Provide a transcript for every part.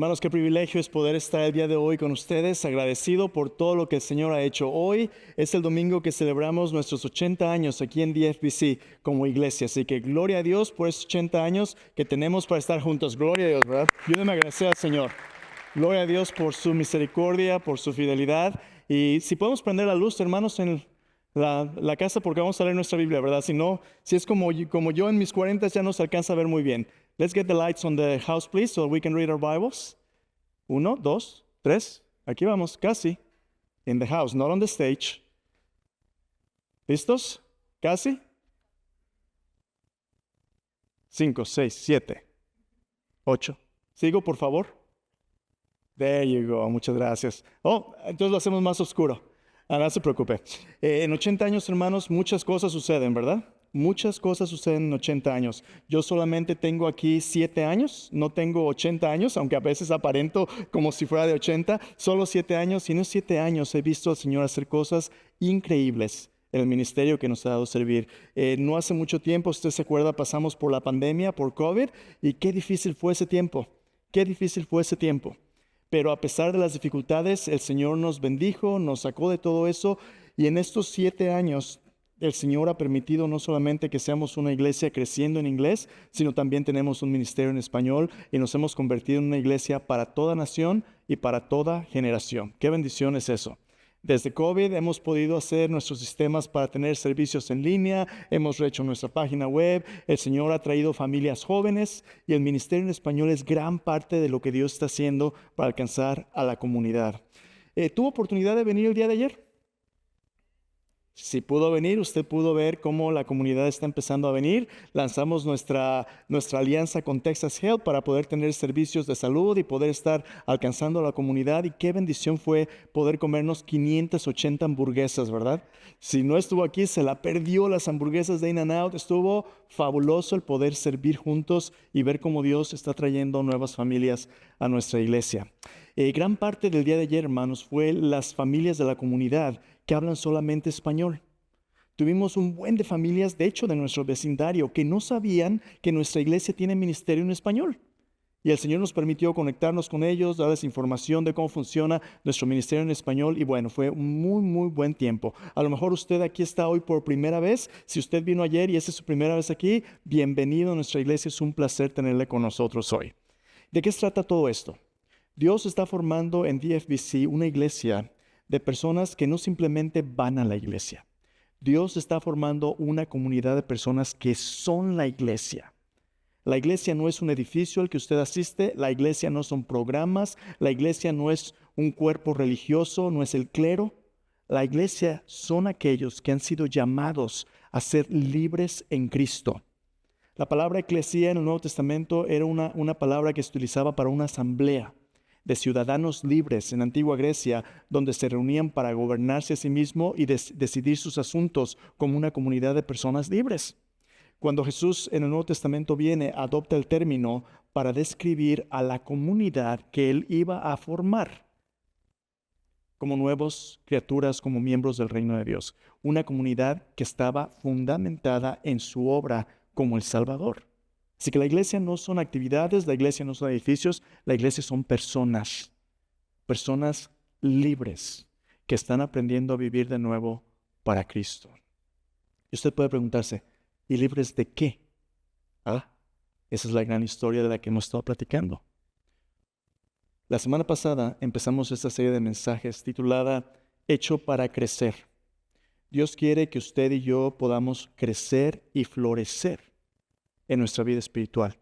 Hermanos, qué privilegio es poder estar el día de hoy con ustedes, agradecido por todo lo que el Señor ha hecho. Hoy es el domingo que celebramos nuestros 80 años aquí en DFBC como iglesia, así que gloria a Dios por esos 80 años que tenemos para estar juntos. Gloria a Dios, ¿verdad? Ayúdenme a agradecer al Señor. Gloria a Dios por su misericordia, por su fidelidad. Y si podemos prender la luz, hermanos, en la casa, porque vamos a leer nuestra Biblia, ¿verdad? Si no, si es como yo en mis 40 ya no se alcanza a ver muy bien. Let's get the lights on the house, please, so we can read our Bibles. 1, 2, 3. Aquí vamos, casi. In the house, not on the stage. ¿Listos? ¿Casi? 5, 6, 7, 8. ¿Sigo, por favor? There you go, muchas gracias. Oh, entonces lo hacemos más oscuro. No se preocupe. En 80 años, hermanos, muchas cosas suceden, ¿verdad? Muchas cosas suceden en 80 años. Yo solamente tengo aquí 7 años, no tengo 80 años, aunque a veces aparento como si fuera de 80, solo 7 años. Y en esos 7 años he visto al Señor hacer cosas increíbles en el ministerio que nos ha dado servir. No hace mucho tiempo, usted se acuerda, pasamos por la pandemia, por COVID, y qué difícil fue ese tiempo. Qué difícil fue ese tiempo. Pero a pesar de las dificultades, el Señor nos bendijo, nos sacó de todo eso, y en estos 7 años el Señor ha permitido no solamente que seamos una iglesia creciendo en inglés, sino también tenemos un ministerio en español y nos hemos convertido en una iglesia para toda nación y para toda generación. Qué bendición es eso. Desde COVID hemos podido hacer nuestros sistemas para tener servicios en línea, hemos hecho nuestra página web, el Señor ha traído familias jóvenes y el ministerio en español es gran parte de lo que Dios está haciendo para alcanzar a la comunidad. ¿Tuvo oportunidad de venir el día de ayer? Si pudo venir, usted pudo ver cómo la comunidad está empezando a venir. Lanzamos nuestra alianza con Texas Health para poder tener servicios de salud y poder estar alcanzando a la comunidad. Y qué bendición fue poder comernos 580 hamburguesas, ¿verdad? Si no estuvo aquí, se la perdió las hamburguesas de In-N-Out. Estuvo fabuloso el poder servir juntos y ver cómo Dios está trayendo nuevas familias a nuestra iglesia. Gran parte del día de ayer, hermanos, fue las familias de la comunidad que hablan solamente español. Tuvimos un buen de familias, de hecho, de nuestro vecindario, que no sabían que nuestra iglesia tiene ministerio en español. Y el Señor nos permitió conectarnos con ellos, darles información de cómo funciona nuestro ministerio en español. Y bueno, fue un muy, muy buen tiempo. A lo mejor usted aquí está hoy por primera vez. Si usted vino ayer y esta es su primera vez aquí, bienvenido a nuestra iglesia. Es un placer tenerle con nosotros hoy. ¿De qué se trata todo esto? Dios está formando en DFBC una iglesia de personas que no simplemente van a la iglesia. Dios está formando una comunidad de personas que son la iglesia. La iglesia no es un edificio al que usted asiste, la iglesia no son programas, la iglesia no es un cuerpo religioso, no es el clero. La iglesia son aquellos que han sido llamados a ser libres en Cristo. La palabra eclesía en el Nuevo Testamento era una palabra que se utilizaba para una asamblea de ciudadanos libres en antigua Grecia, donde se reunían para gobernarse a sí mismos y decidir sus asuntos como una comunidad de personas libres. Cuando Jesús en el Nuevo Testamento viene, adopta el término para describir a la comunidad que Él iba a formar como nuevas criaturas, como miembros del reino de Dios. Una comunidad que estaba fundamentada en su obra como el Salvador. Así que la iglesia no son actividades, la iglesia no son edificios, la iglesia son personas, personas libres que están aprendiendo a vivir de nuevo para Cristo. Y usted puede preguntarse, ¿y libres de qué? Esa es la gran historia de la que hemos estado platicando. La semana pasada empezamos esta serie de mensajes titulada Hecho para crecer. Dios quiere que usted y yo podamos crecer y florecer en nuestra vida espiritual.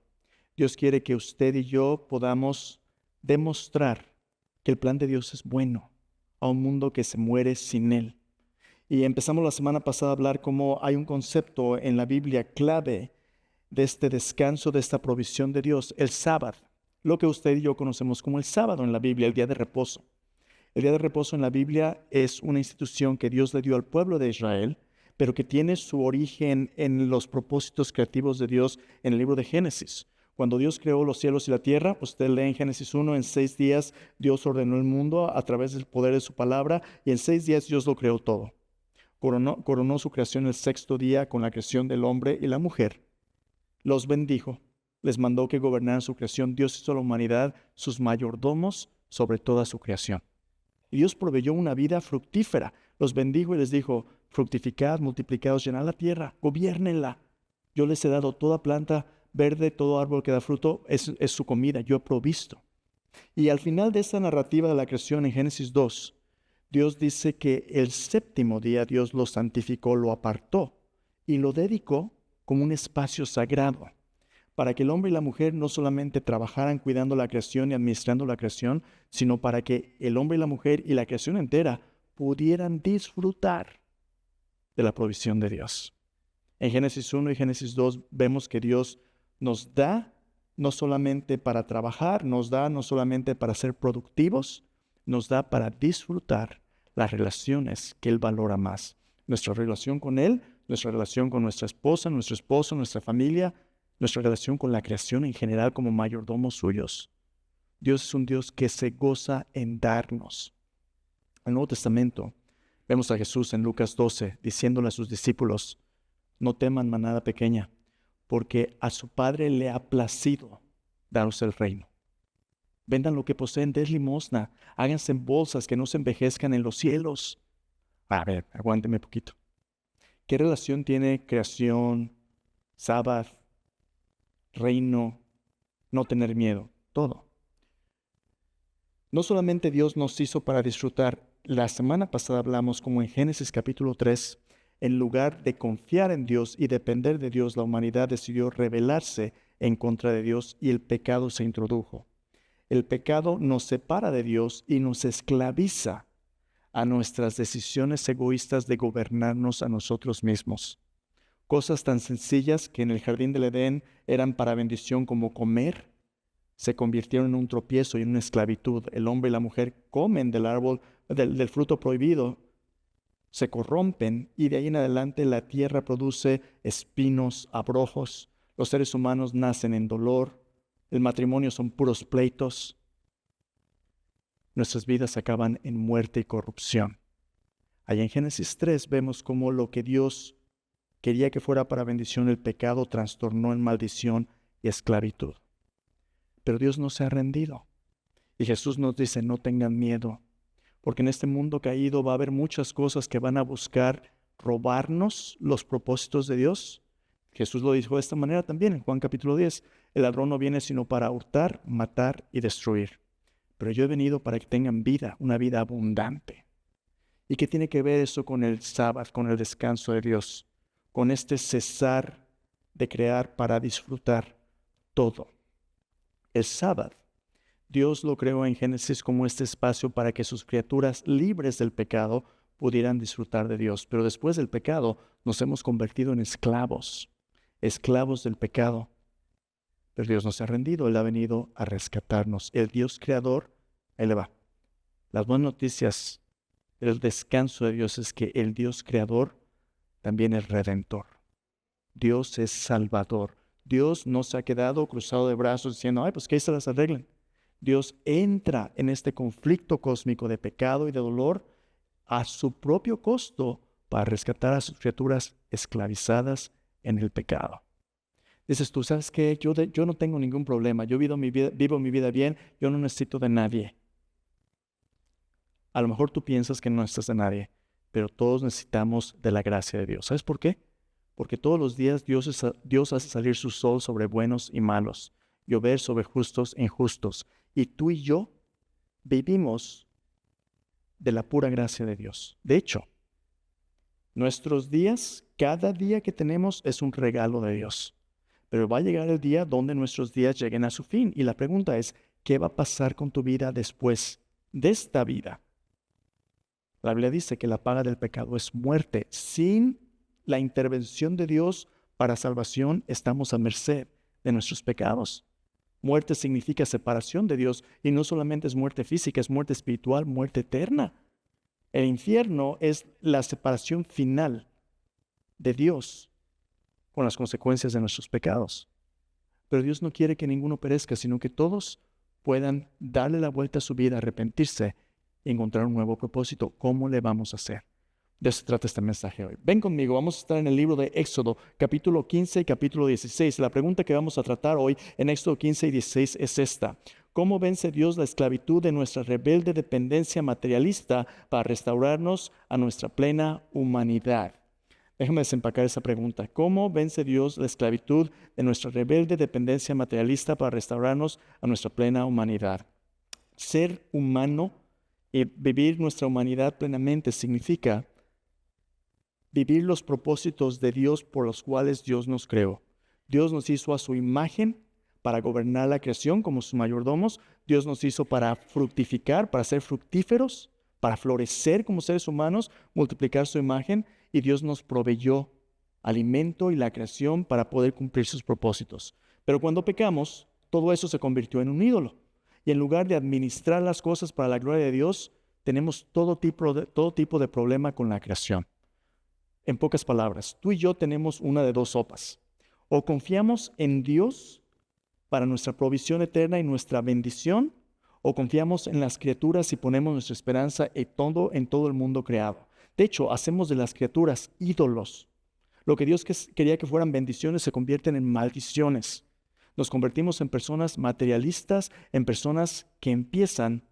Dios quiere que usted y yo podamos demostrar que el plan de Dios es bueno a un mundo que se muere sin Él. Y empezamos la semana pasada a hablar cómo hay un concepto en la Biblia clave de este descanso, de esta provisión de Dios, el sábado, lo que usted y yo conocemos como el sábado en la Biblia, el día de reposo. El día de reposo en la Biblia es una institución que Dios le dio al pueblo de Israel, pero que tiene su origen en los propósitos creativos de Dios en el libro de Génesis. Cuando Dios creó los cielos y la tierra, usted lee en Génesis 1, en 6 días Dios ordenó el mundo a través del poder de su palabra y en 6 días Dios lo creó todo. Coronó su creación el 6º día con la creación del hombre y la mujer. Los bendijo les mandó que gobernaran su creación. Dios hizo a la humanidad sus mayordomos sobre toda su creación. Y Dios proveyó una vida fructífera. Los bendijo y les dijo, fructificad, multiplicaos, llenad la tierra, gobiernenla. Yo les he dado toda planta verde, todo árbol que da fruto, es su comida, yo he provisto. Y al final de esta narrativa de la creación en Génesis 2, Dios dice que el séptimo día Dios lo santificó, lo apartó y lo dedicó como un espacio sagrado, para que el hombre y la mujer no solamente trabajaran cuidando la creación y administrando la creación, sino para que el hombre y la mujer y la creación entera pudieran disfrutar de la provisión de Dios. En Génesis 1 y Génesis 2 vemos que Dios nos da no solamente para trabajar, nos da no solamente para ser productivos, nos da para disfrutar las relaciones que Él valora más. Nuestra relación con Él, nuestra relación con nuestra esposa, nuestro esposo, nuestra familia, nuestra relación con la creación en general como mayordomos suyos. Dios es un Dios que se goza en darnos. En el Nuevo Testamento vemos a Jesús en Lucas 12 diciéndole a sus discípulos, no teman manada pequeña, porque a su Padre le ha placido daros el reino. Vendan lo que poseen, den limosna, háganse en bolsas que no se envejezcan en los cielos. A ver, aguánteme un poquito. ¿Qué relación tiene creación, sábado, reino, no tener miedo? Todo. No solamente Dios nos hizo para disfrutar. La semana pasada hablamos como en Génesis capítulo 3, en lugar de confiar en Dios y depender de Dios, la humanidad decidió rebelarse en contra de Dios y el pecado se introdujo. El pecado nos separa de Dios y nos esclaviza a nuestras decisiones egoístas de gobernarnos a nosotros mismos. Cosas tan sencillas que en el jardín del Edén eran para bendición como comer, se convirtieron en un tropiezo y en una esclavitud. El hombre y la mujer comen del árbol, del fruto prohibido, se corrompen y de ahí en adelante la tierra produce espinos, abrojos. Los seres humanos nacen en dolor. El matrimonio son puros pleitos. Nuestras vidas acaban en muerte y corrupción. Allá en Génesis 3 vemos cómo lo que Dios quería que fuera para bendición, el pecado trastornó en maldición y esclavitud. Pero Dios no se ha rendido. Y Jesús nos dice, no tengan miedo, porque en este mundo caído va a haber muchas cosas que van a buscar robarnos los propósitos de Dios. Jesús lo dijo de esta manera también en Juan capítulo 10. El ladrón no viene sino para hurtar, matar y destruir. Pero yo he venido para que tengan vida, una vida abundante. ¿Y qué tiene que ver eso con el sábado, con el descanso de Dios? Con este cesar de crear para disfrutar todo. El sábado, Dios lo creó en Génesis como este espacio para que sus criaturas libres del pecado pudieran disfrutar de Dios. Pero después del pecado nos hemos convertido en esclavos, esclavos del pecado. Pero Dios no se ha rendido, Él ha venido a rescatarnos. El Dios creador, ahí le va. Las buenas noticias del descanso de Dios es que el Dios creador también es redentor. Dios es salvador. Dios no se ha quedado cruzado de brazos diciendo, ay, pues que ahí se las arreglen. Dios entra en este conflicto cósmico de pecado y de dolor a su propio costo para rescatar a sus criaturas esclavizadas en el pecado. Dices tú, ¿sabes qué? Yo no tengo ningún problema. Yo vivo mi vida bien. Yo no necesito de nadie. A lo mejor tú piensas que no necesitas de nadie, pero todos necesitamos de la gracia de Dios. ¿Sabes por qué? Porque todos los días Dios hace salir su sol sobre buenos y malos, llover sobre justos e injustos. Y tú y yo vivimos de la pura gracia de Dios. De hecho, nuestros días, cada día que tenemos es un regalo de Dios. Pero va a llegar el día donde nuestros días lleguen a su fin. Y la pregunta es, ¿qué va a pasar con tu vida después de esta vida? La Biblia dice que la paga del pecado es muerte. Sin la intervención de Dios para salvación, estamos a merced de nuestros pecados. Muerte significa separación de Dios y no solamente es muerte física, es muerte espiritual, muerte eterna. El infierno es la separación final de Dios con las consecuencias de nuestros pecados. Pero Dios no quiere que ninguno perezca, sino que todos puedan darle la vuelta a su vida, arrepentirse y encontrar un nuevo propósito. ¿Cómo le vamos a hacer? De eso se trata este mensaje hoy. Ven conmigo, vamos a estar en el libro de Éxodo, capítulo 15 y capítulo 16. La pregunta que vamos a tratar hoy en Éxodo 15 y 16 es esta. ¿Cómo vence Dios la esclavitud de nuestra rebelde dependencia materialista para restaurarnos a nuestra plena humanidad? Déjame desempacar esa pregunta. ¿Cómo vence Dios la esclavitud de nuestra rebelde dependencia materialista para restaurarnos a nuestra plena humanidad? Ser humano y vivir nuestra humanidad plenamente significa vivir los propósitos de Dios por los cuales Dios nos creó. Dios nos hizo a su imagen para gobernar la creación como sus mayordomos. Dios nos hizo para fructificar, para ser fructíferos, para florecer como seres humanos, multiplicar su imagen. Y Dios nos proveyó alimento y la creación para poder cumplir sus propósitos. Pero cuando pecamos, todo eso se convirtió en un ídolo. Y en lugar de administrar las cosas para la gloria de Dios, tenemos todo tipo de problema con la creación. En pocas palabras, tú y yo tenemos una de dos sopas. O confiamos en Dios para nuestra provisión eterna y nuestra bendición, o confiamos en las criaturas y ponemos nuestra esperanza en todo el mundo creado. De hecho, hacemos de las criaturas ídolos. Lo que Dios quería que fueran bendiciones se convierten en maldiciones. Nos convertimos en personas materialistas, en personas que empiezan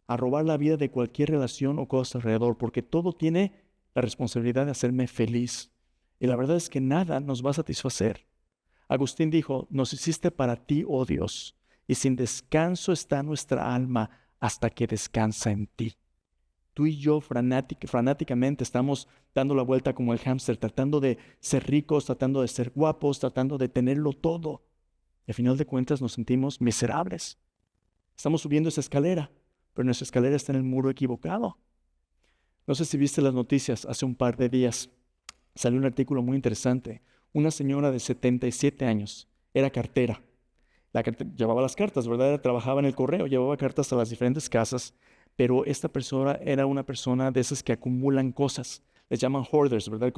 a robar la vida de cualquier relación o cosa alrededor, porque todo tiene la responsabilidad de hacerme feliz. Y la verdad es que nada nos va a satisfacer. Agustín dijo, nos hiciste para ti, oh Dios, y sin descanso está nuestra alma hasta que descansa en ti. Tú y yo fanáticamente estamos dando la vuelta como el hámster, tratando de ser ricos, tratando de ser guapos, tratando de tenerlo todo. Y al final de cuentas nos sentimos miserables. Estamos subiendo esa escalera, pero nuestra escalera está en el muro equivocado. No sé si viste las noticias hace un par de días. Salió un artículo muy interesante. Una señora de 77 años, era cartera. Llevaba las cartas, ¿verdad? Trabajaba en el correo, llevaba cartas a las diferentes casas, pero esta persona era una persona de esas que acumulan cosas. Les llaman hoarders, ¿verdad?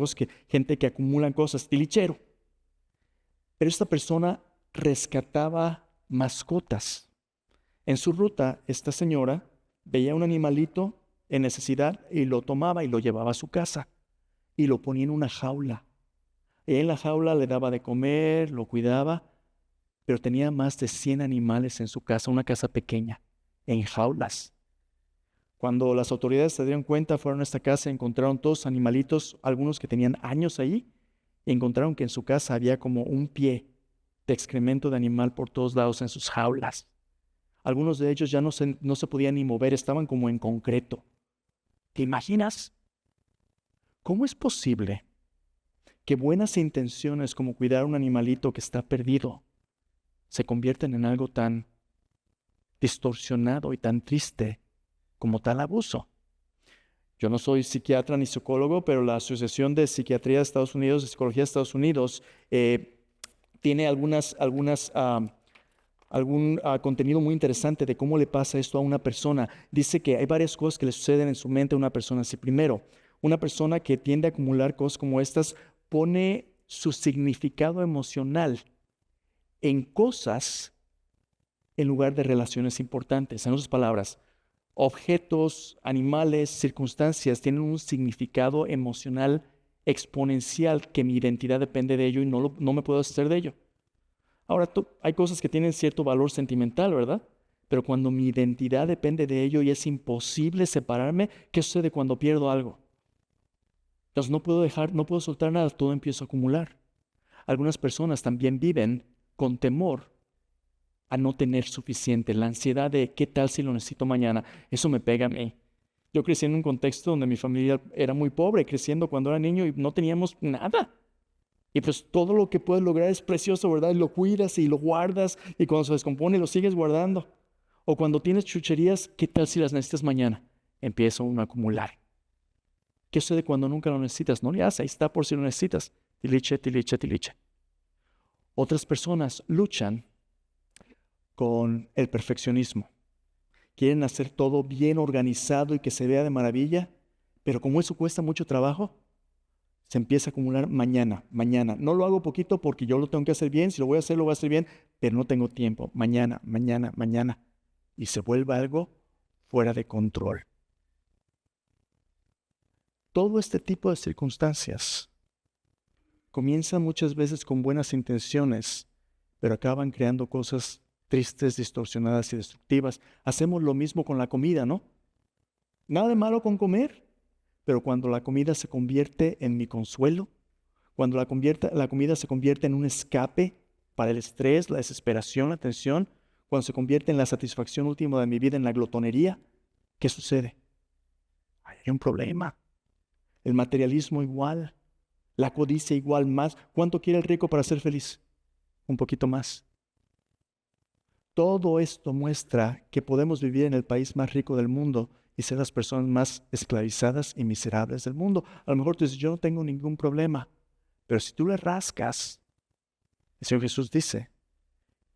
Gente que acumulan cosas, tilichero. Pero esta persona rescataba mascotas. En su ruta, esta señora veía un animalito en necesidad y lo tomaba y lo llevaba a su casa y lo ponía en una jaula. Y en la jaula le daba de comer, lo cuidaba, pero tenía más de 100 animales en su casa, una casa pequeña, en jaulas. Cuando las autoridades se dieron cuenta, fueron a esta casa y encontraron todos animalitos, algunos que tenían años ahí, y encontraron que en su casa había como un pie de excremento de animal por todos lados en sus jaulas. Algunos de ellos ya no se podían ni mover, estaban como en concreto. ¿Te imaginas? ¿Cómo es posible que buenas intenciones como cuidar a un animalito que está perdido se convierten en algo tan distorsionado y tan triste como tal abuso? Yo no soy psiquiatra ni psicólogo, pero la Asociación de Psiquiatría de Estados Unidos, de Psicología de Estados Unidos, tiene algún contenido muy interesante de cómo le pasa esto a una persona. Dice que hay varias cosas que le suceden en su mente a una persona así. Primero, una persona que tiende a acumular cosas como estas pone su significado emocional en cosas en lugar de relaciones importantes. En otras palabras, objetos, animales, circunstancias tienen un significado emocional exponencial que mi identidad depende de ello y no me puedo hacer de ello. Ahora, hay cosas que tienen cierto valor sentimental, ¿verdad? Pero cuando mi identidad depende de ello y es imposible separarme, ¿qué sucede cuando pierdo algo? Entonces no puedo soltar nada, todo empiezo a acumular. Algunas personas también viven con temor a no tener suficiente, la ansiedad de qué tal si lo necesito mañana, eso me pega a mí. Yo crecí en un contexto donde mi familia era muy pobre, creciendo cuando era niño y no teníamos nada. Y pues todo lo que puedes lograr es precioso, ¿verdad? Y lo cuidas y lo guardas y cuando se descompone lo sigues guardando. O cuando tienes chucherías, ¿qué tal si las necesitas mañana? Empieza uno a acumular. ¿Qué sucede cuando nunca lo necesitas? No le haces, ahí está por si lo necesitas. Tiliche, tiliche, tiliche. Otras personas luchan con el perfeccionismo. Quieren hacer todo bien organizado y que se vea de maravilla, pero como eso cuesta mucho trabajo, se empieza a acumular mañana. No lo hago poquito porque yo lo tengo que hacer bien. Si lo voy a hacer, lo voy a hacer bien, pero no tengo tiempo. Mañana. Y se vuelve algo fuera de control. Todo este tipo de circunstancias comienzan muchas veces con buenas intenciones, pero acaban creando cosas tristes, distorsionadas y destructivas. Hacemos lo mismo con la comida, ¿no? Nada de malo con comer, pero cuando la comida se convierte en mi consuelo, cuando la comida se convierte en un escape para el estrés, la desesperación, la tensión, cuando se convierte en la satisfacción última de mi vida, en la glotonería, ¿qué sucede? Hay un problema. El materialismo igual, la codicia igual más. ¿Cuánto quiere el rico para ser feliz? Un poquito más. Todo esto muestra que podemos vivir en el país más rico del mundo y ser las personas más esclavizadas y miserables del mundo. A lo mejor tú dices, yo no tengo ningún problema, pero si tú le rascas, el Señor Jesús dice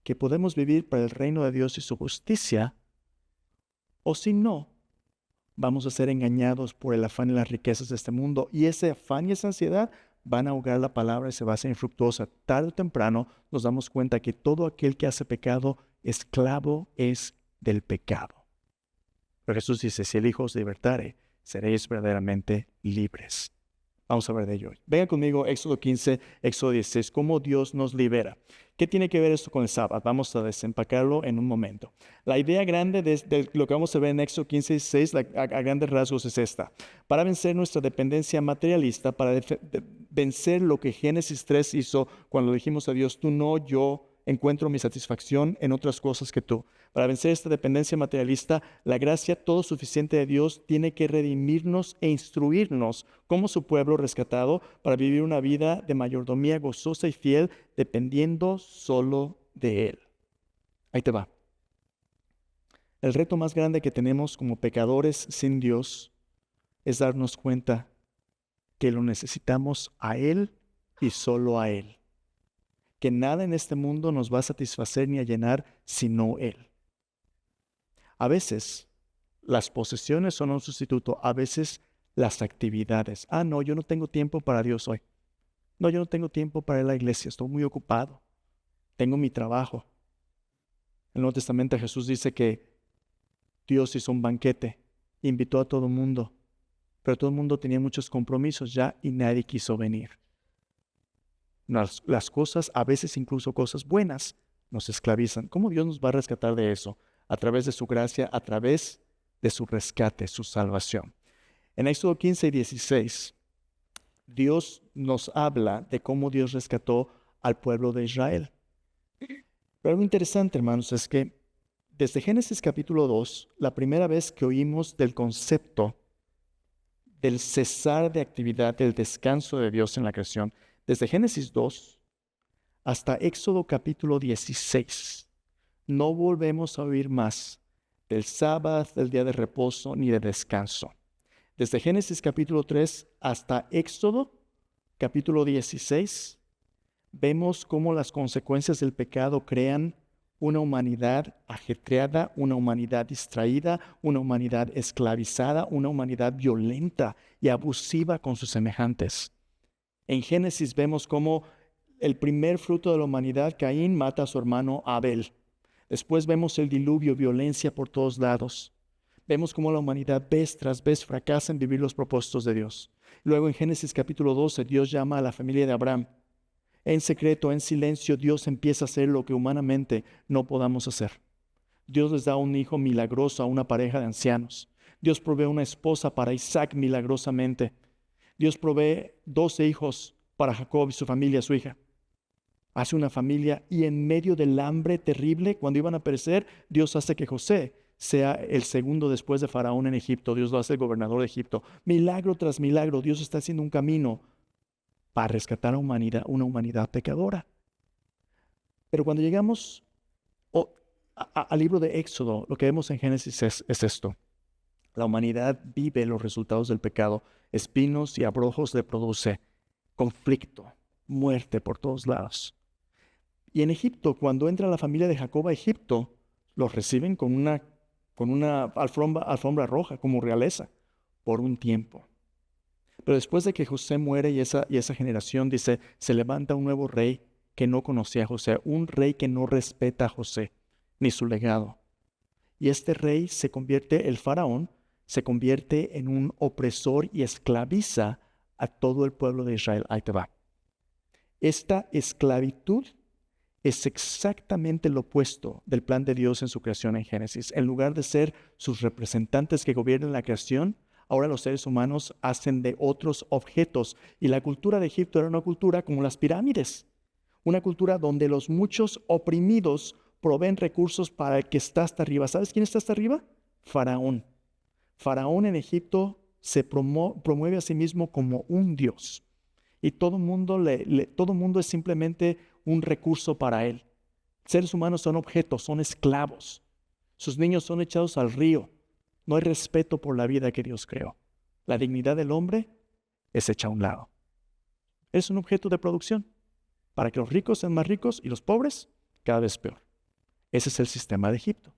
que podemos vivir para el reino de Dios y su justicia, o si no, vamos a ser engañados por el afán y las riquezas de este mundo, y ese afán y esa ansiedad van a ahogar la palabra y se va a hacer infructuosa. Tarde o temprano nos damos cuenta que todo aquel que hace pecado, esclavo es del pecado. Pero Jesús dice, si el Hijo os libertare, seréis verdaderamente libres. Vamos a ver de ello hoy. Venga conmigo, Éxodo 15, Éxodo 16, cómo Dios nos libera. ¿Qué tiene que ver esto con el sábado? Vamos a desempacarlo en un momento. La idea grande de lo que vamos a ver en Éxodo 15 y 16, a grandes rasgos, es esta. Para vencer nuestra dependencia materialista, para vencer lo que Génesis 3 hizo cuando dijimos a Dios, tú no, yo encuentro mi satisfacción en otras cosas que tú. Para vencer esta dependencia materialista, la gracia todo suficiente de Dios tiene que redimirnos e instruirnos como su pueblo rescatado para vivir una vida de mayordomía gozosa y fiel, dependiendo solo de Él. Ahí te va. El reto más grande que tenemos como pecadores sin Dios es darnos cuenta que lo necesitamos a Él y solo a Él. Que nada en este mundo nos va a satisfacer ni a llenar sino Él. A veces las posesiones son un sustituto, a veces las actividades. No, yo no tengo tiempo para Dios hoy. No, yo no tengo tiempo para ir a la iglesia, estoy muy ocupado. Tengo mi trabajo. En el Nuevo Testamento Jesús dice que Dios hizo un banquete, invitó a todo el mundo, pero todo el mundo tenía muchos compromisos ya y nadie quiso venir. Las cosas, a veces incluso cosas buenas, nos esclavizan. ¿Cómo Dios nos va a rescatar de eso? A través de su gracia, a través de su rescate, su salvación. En Éxodo 15 y 16, Dios nos habla de cómo Dios rescató al pueblo de Israel. Pero algo interesante, hermanos, es que desde Génesis capítulo 2, la primera vez que oímos del concepto del cesar de actividad, del descanso de Dios en la creación, desde Génesis 2 hasta Éxodo capítulo 16, no volvemos a oír más del sábado, del día de reposo, ni de descanso. Desde Génesis capítulo 3 hasta Éxodo capítulo 16, vemos cómo las consecuencias del pecado crean una humanidad ajetreada, una humanidad distraída, una humanidad esclavizada, una humanidad violenta y abusiva con sus semejantes. En Génesis vemos cómo el primer fruto de la humanidad, Caín, mata a su hermano Abel. Después vemos el diluvio, violencia por todos lados. Vemos cómo la humanidad vez tras vez fracasa en vivir los propósitos de Dios. Luego en Génesis capítulo 12, Dios llama a la familia de Abraham. En secreto, en silencio, Dios empieza a hacer lo que humanamente no podamos hacer. Dios les da un hijo milagroso a una pareja de ancianos. Dios provee una esposa para Isaac milagrosamente. Dios provee 12 hijos para Jacob y su familia, su hija. Hace una familia y en medio del hambre terrible, cuando iban a perecer, Dios hace que José sea el segundo después de Faraón en Egipto. Dios lo hace el gobernador de Egipto. Milagro tras milagro, Dios está haciendo un camino para rescatar a una humanidad pecadora. Pero cuando llegamos al libro de Éxodo, lo que vemos en Génesis es esto. La humanidad vive los resultados del pecado. Espinos y abrojos le produce conflicto, muerte por todos lados. Y en Egipto, cuando entra la familia de Jacob a Egipto, los reciben con una alfombra roja como realeza por un tiempo. Pero después de que José muere y esa generación, dice, se levanta un nuevo rey que no conocía a José, un rey que no respeta a José ni su legado. Y este rey se convierte, el faraón, se convierte en un opresor y esclaviza a todo el pueblo de Israel. Ahí te va. Esta esclavitud es exactamente lo opuesto del plan de Dios en su creación en Génesis. En lugar de ser sus representantes que gobiernan la creación, ahora los seres humanos hacen de otros objetos. Y la cultura de Egipto era una cultura como las pirámides. Una cultura donde los muchos oprimidos proveen recursos para el que está hasta arriba. ¿Sabes quién está hasta arriba? Faraón. Faraón en Egipto se promueve a sí mismo como un dios. Y todo mundo es simplemente un recurso para él. Seres humanos son objetos, son esclavos. Sus niños son echados al río. No hay respeto por la vida que Dios creó. La dignidad del hombre es hecha a un lado. Es un objeto de producción para que los ricos sean más ricos y los pobres cada vez peor. Ese es el sistema de Egipto.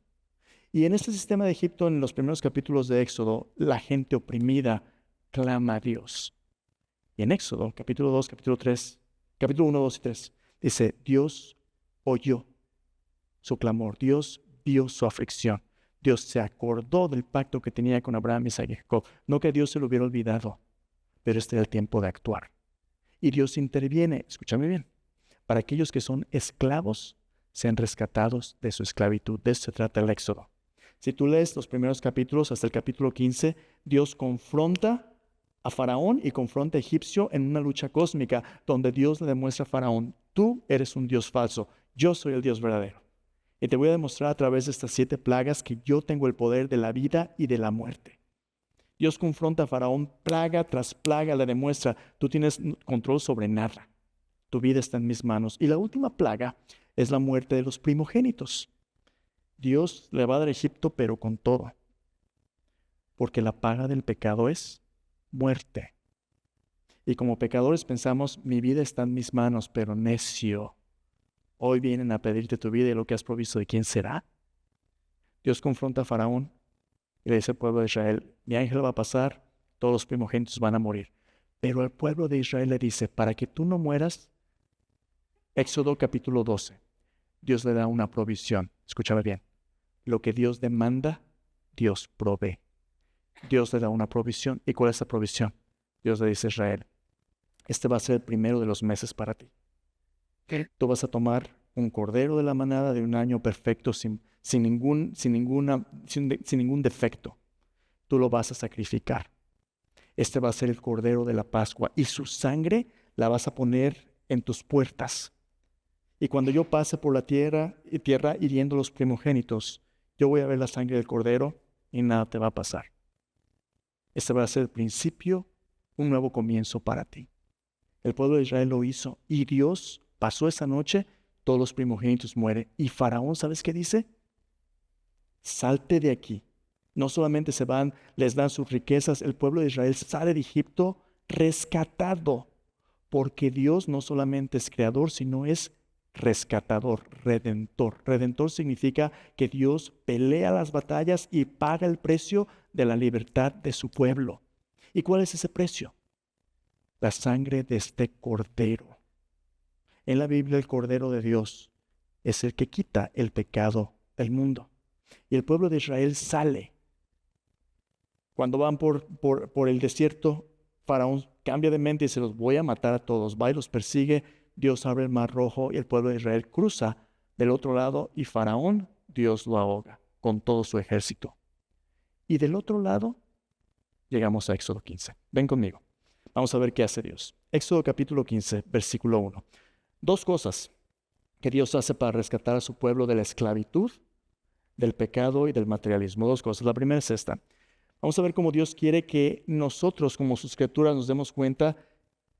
Y en este sistema de Egipto, en los primeros capítulos de Éxodo, la gente oprimida clama a Dios. Y en Éxodo, capítulo 2, capítulo 3, capítulo 1, 2 y 3, dice, Dios oyó su clamor, Dios vio su aflicción, Dios se acordó del pacto que tenía con Abraham, Isaac y Jacob. No que Dios se lo hubiera olvidado, pero este era el tiempo de actuar. Y Dios interviene, escúchame bien, para aquellos que son esclavos, sean rescatados de su esclavitud. De eso se trata el Éxodo. Si tú lees los primeros capítulos hasta el capítulo 15, Dios confronta a Faraón y confronta a Egipcio en una lucha cósmica donde Dios le demuestra a Faraón, tú eres un Dios falso, yo soy el Dios verdadero. Y te voy a demostrar a través de estas 7 plagas que yo tengo el poder de la vida y de la muerte. Dios confronta a Faraón plaga tras plaga, le demuestra, tú tienes control sobre nada, tu vida está en mis manos. Y la última plaga es la muerte de los primogénitos. Dios le va a dar a Egipto, pero con todo, porque la paga del pecado es muerte. Y como pecadores pensamos, mi vida está en mis manos, pero necio. Hoy vienen a pedirte tu vida y lo que has provisto, ¿de quién será? Dios confronta a Faraón y le dice al pueblo de Israel, mi ángel va a pasar, todos los primogénitos van a morir. Pero al pueblo de Israel le dice, para que tú no mueras, Éxodo capítulo 12, Dios le da una provisión. Escúchame bien, lo que Dios demanda, Dios provee. Dios le da una provisión. ¿Y cuál es la provisión? Dios le dice a Israel, este va a ser el primero de los meses para ti. Tú vas a tomar un cordero de la manada de un año perfecto, sin ningún defecto. Tú lo vas a sacrificar. Este va a ser el cordero de la Pascua y su sangre la vas a poner en tus puertas. Y cuando yo pase por la tierra hiriendo los primogénitos, yo voy a ver la sangre del cordero y nada te va a pasar. Este va a ser el principio, un nuevo comienzo para ti. El pueblo de Israel lo hizo y Dios pasó esa noche, todos los primogénitos mueren. Y Faraón, ¿sabes qué dice? Salte de aquí. No solamente se van, les dan sus riquezas, el pueblo de Israel sale de Egipto rescatado, porque Dios no solamente es creador, sino es rescatador, redentor. Redentor significa que Dios pelea las batallas y paga el precio de la libertad de su pueblo. ¿Y cuál es ese precio? La sangre de este cordero. En la Biblia el cordero de Dios es el que quita el pecado del mundo. Y el pueblo de Israel sale. Cuando van por el desierto, Faraón cambia de mente y dice, los voy a matar a todos. Va y los persigue. Dios abre el mar rojo y el pueblo de Israel cruza del otro lado y Faraón, Dios lo ahoga con todo su ejército. Y del otro lado, llegamos a Éxodo 15. Ven conmigo. Vamos a ver qué hace Dios. Éxodo capítulo 15, versículo 1. 2 cosas que Dios hace para rescatar a su pueblo de la esclavitud, del pecado y del materialismo. 2 cosas. La primera es esta. Vamos a ver cómo Dios quiere que nosotros como sus criaturas nos demos cuenta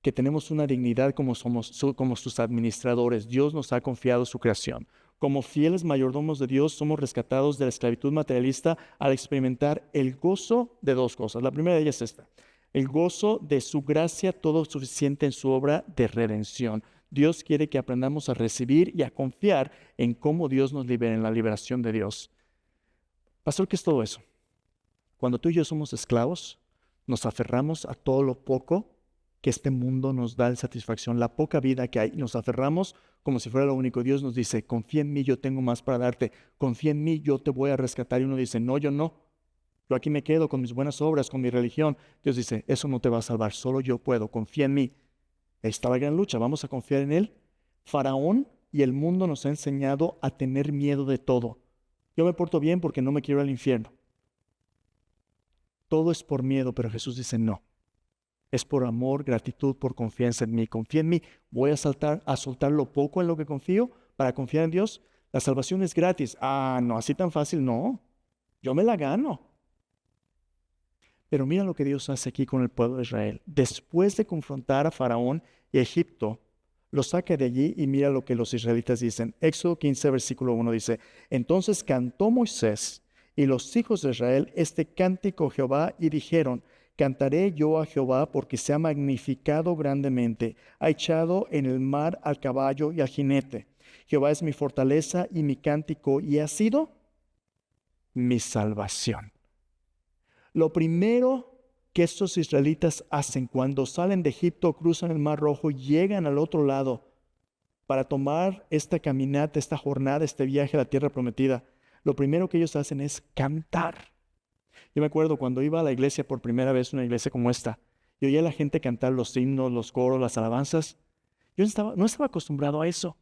que tenemos una dignidad como sus administradores. Dios nos ha confiado su creación. Como fieles mayordomos de Dios, somos rescatados de la esclavitud materialista al experimentar el gozo de 2 cosas. La primera de ellas es esta. El gozo de su gracia todo suficiente en su obra de redención. Dios quiere que aprendamos a recibir y a confiar en cómo Dios nos libera, en la liberación de Dios. Pastor, ¿qué es todo eso? Cuando tú y yo somos esclavos, nos aferramos a todo lo poco que este mundo nos da de satisfacción, la poca vida que hay. Nos aferramos como si fuera lo único. Dios nos dice, confía en mí, yo tengo más para darte. Confía en mí, yo te voy a rescatar. Y uno dice, no, yo no. Yo aquí me quedo con mis buenas obras, con mi religión. Dios dice, eso no te va a salvar, solo yo puedo, confía en mí. Ahí está la gran lucha, vamos a confiar en Él. Faraón y el mundo nos ha enseñado a tener miedo de todo. Yo me porto bien porque no me quiero al infierno. Todo es por miedo, pero Jesús dice no. Es por amor, gratitud, por confianza en mí. Confía en mí. Voy a soltar lo poco en lo que confío para confiar en Dios. La salvación es gratis. Ah, no, así tan fácil, no. Yo me la gano. Pero mira lo que Dios hace aquí con el pueblo de Israel. Después de confrontar a Faraón y Egipto, lo saca de allí y mira lo que los israelitas dicen. Éxodo 15, versículo 1 dice, entonces cantó Moisés y los hijos de Israel este cántico a Jehová y dijeron, cantaré yo a Jehová porque se ha magnificado grandemente, ha echado en el mar al caballo y al jinete. Jehová es mi fortaleza y mi cántico y ha sido mi salvación. Lo primero que estos israelitas hacen cuando salen de Egipto, cruzan el Mar Rojo, llegan al otro lado para tomar esta caminata, esta jornada, este viaje a la tierra prometida, lo primero que ellos hacen es cantar. Yo me acuerdo cuando iba a la iglesia por primera vez, una iglesia como esta, y oía a la gente cantar los himnos, los coros, las alabanzas. Yo no estaba acostumbrado a eso.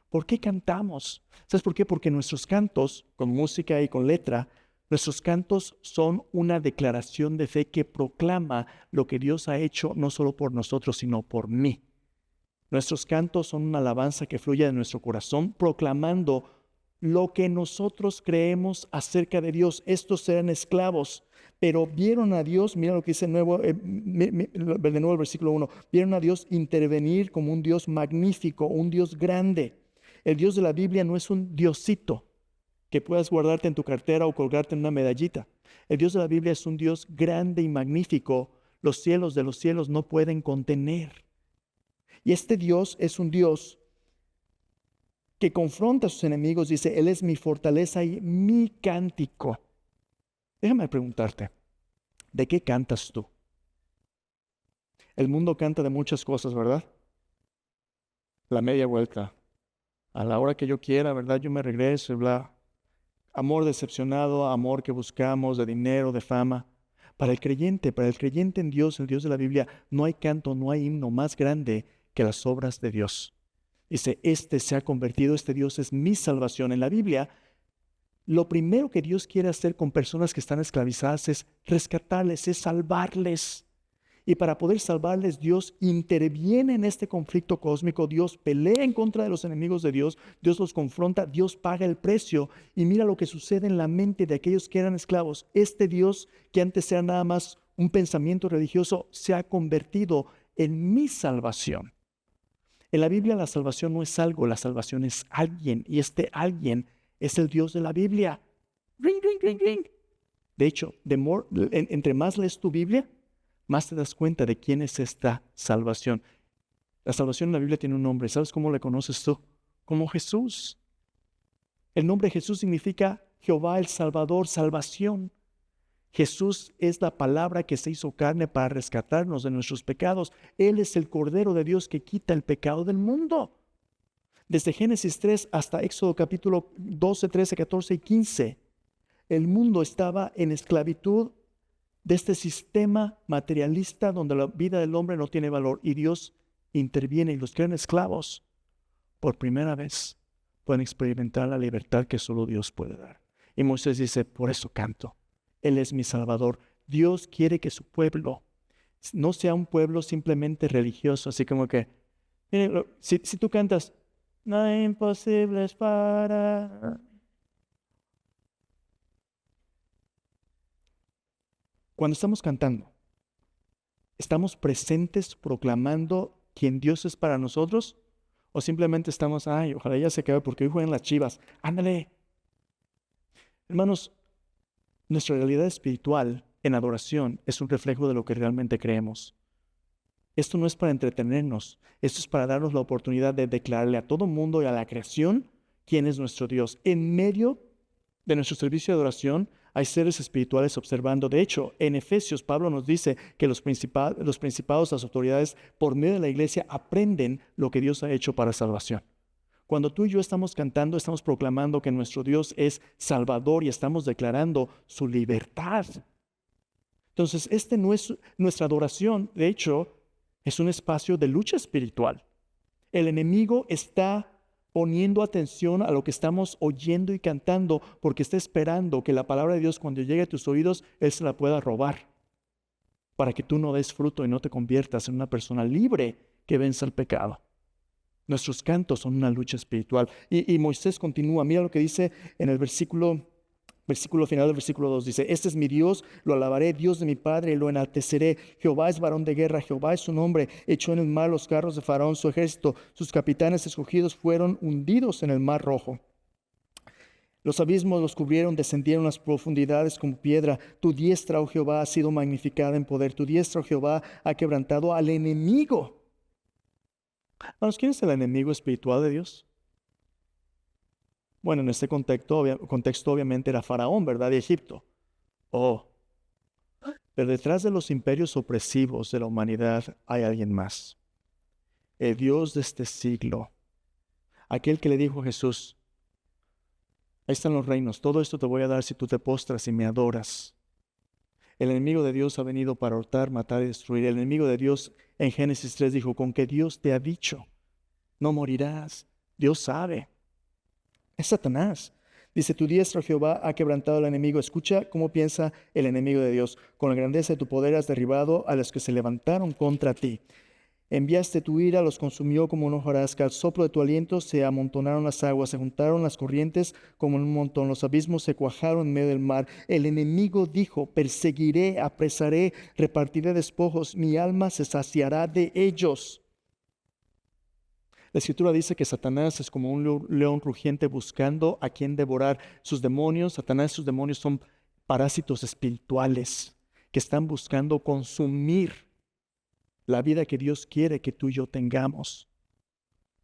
¿Por qué cantamos? ¿Sabes por qué? Porque nuestros cantos, con música y con letra, nuestros cantos son una declaración de fe que proclama lo que Dios ha hecho no solo por nosotros, sino por mí. Nuestros cantos son una alabanza que fluye de nuestro corazón, proclamando lo que nosotros creemos acerca de Dios. Estos eran esclavos, pero vieron a Dios, mira lo que dice de nuevo el versículo 1, vieron a Dios intervenir como un Dios magnífico, un Dios grande. El Dios de la Biblia no es un diosito que puedas guardarte en tu cartera o colgarte en una medallita. El Dios de la Biblia es un Dios grande y magnífico. Los cielos de los cielos no pueden contener. Y este Dios es un Dios que confronta a sus enemigos, dice, Él es mi fortaleza y mi cántico. Déjame preguntarte, ¿de qué cantas tú? El mundo canta de muchas cosas, ¿verdad? La media vuelta. A la hora que yo quiera, ¿verdad? Yo me regreso y bla. Amor decepcionado, amor que buscamos, de dinero, de fama. Para el creyente en Dios, el Dios de la Biblia, no hay canto, no hay himno más grande que las obras de Dios. Dice, este Dios es mi salvación. En la Biblia, lo primero que Dios quiere hacer con personas que están esclavizadas es rescatarles, es salvarles. Y para poder salvarles, Dios interviene en este conflicto cósmico. Dios pelea en contra de los enemigos de Dios. Dios los confronta. Dios paga el precio. Y mira lo que sucede en la mente de aquellos que eran esclavos. Este Dios, que antes era nada más un pensamiento religioso, se ha convertido en mi salvación. En la Biblia la salvación no es algo, la salvación es alguien. Y este alguien es el Dios de la Biblia. Ring, ring, ring, ring. De hecho, entre más lees tu Biblia, más te das cuenta de quién es esta salvación. La salvación en la Biblia tiene un nombre. ¿Sabes cómo le conoces tú? Como Jesús. El nombre Jesús significa Jehová el Salvador, salvación. Jesús es la palabra que se hizo carne para rescatarnos de nuestros pecados. Él es el Cordero de Dios que quita el pecado del mundo. Desde Génesis 3 hasta Éxodo capítulo 12, 13, 14 y 15, el mundo estaba en esclavitud de este sistema materialista donde la vida del hombre no tiene valor y Dios interviene y los que eran esclavos por primera vez pueden experimentar la libertad que solo Dios puede dar. Y Moisés dice, por eso canto. Él es mi Salvador. Dios quiere que su pueblo no sea un pueblo simplemente religioso, así como que, miren, si tú cantas, no hay imposibles para... Cuando estamos cantando, ¿estamos presentes proclamando quién Dios es para nosotros? ¿O simplemente estamos, ay, ojalá ya se acabe porque hoy juegan las Chivas? Ándale. Hermanos, nuestra realidad espiritual en adoración es un reflejo de lo que realmente creemos. Esto no es para entretenernos, esto es para darnos la oportunidad de declararle a todo mundo y a la creación quién es nuestro Dios. En medio de nuestro servicio de adoración hay seres espirituales observando. De hecho, en Efesios, Pablo nos dice que los principados, las autoridades, por medio de la iglesia, aprenden lo que Dios ha hecho para salvación. Cuando tú y yo estamos cantando, estamos proclamando que nuestro Dios es Salvador y estamos declarando su libertad. Entonces, no es nuestra adoración, de hecho, es un espacio de lucha espiritual. El enemigo está poniendo atención a lo que estamos oyendo y cantando porque está esperando que la palabra de Dios, cuando llegue a tus oídos, Él se la pueda robar para que tú no des fruto y no te conviertas en una persona libre que venza el pecado. Nuestros cantos son una lucha espiritual. Y Moisés continúa, mira lo que dice en el versículo final del versículo 2, dice: este es mi Dios, lo alabaré, Dios de mi Padre, y lo enalteceré. Jehová es varón de guerra, Jehová es su nombre. Echó en el mar los carros de Faraón, su ejército, sus capitanes escogidos fueron hundidos en el mar Rojo. Los abismos los cubrieron, descendieron las profundidades como piedra. Tu diestra, oh Jehová, ha sido magnificada en poder. Tu diestra, oh Jehová, ha quebrantado al enemigo. Hermanos, ¿quién es el enemigo espiritual de Dios? Bueno, en este contexto obviamente era Faraón, ¿verdad? De Egipto. Pero detrás de los imperios opresivos de la humanidad hay alguien más. El Dios de este siglo. Aquel que le dijo a Jesús: ahí están los reinos, todo esto te voy a dar si tú te postras y me adoras. El enemigo de Dios ha venido para hurtar, matar y destruir. El enemigo de Dios en Génesis 3 dijo: con que Dios te ha dicho, no morirás. Dios sabe. Es Satanás. Dice: tu diestra, Jehová, ha quebrantado al enemigo. Escucha cómo piensa el enemigo de Dios. Con la grandeza de tu poder has derribado a los que se levantaron contra ti. Enviaste tu ira, los consumió como una hojarasca. Al soplo de tu aliento se amontonaron las aguas, se juntaron las corrientes como en un montón. Los abismos se cuajaron en medio del mar. El enemigo dijo: perseguiré, apresaré, repartiré despojos. Mi alma se saciará de ellos. La Escritura dice que Satanás es como un león rugiente buscando a quien devorar. Sus demonios, Satanás y sus demonios son parásitos espirituales que están buscando consumir la vida que Dios quiere que tú y yo tengamos.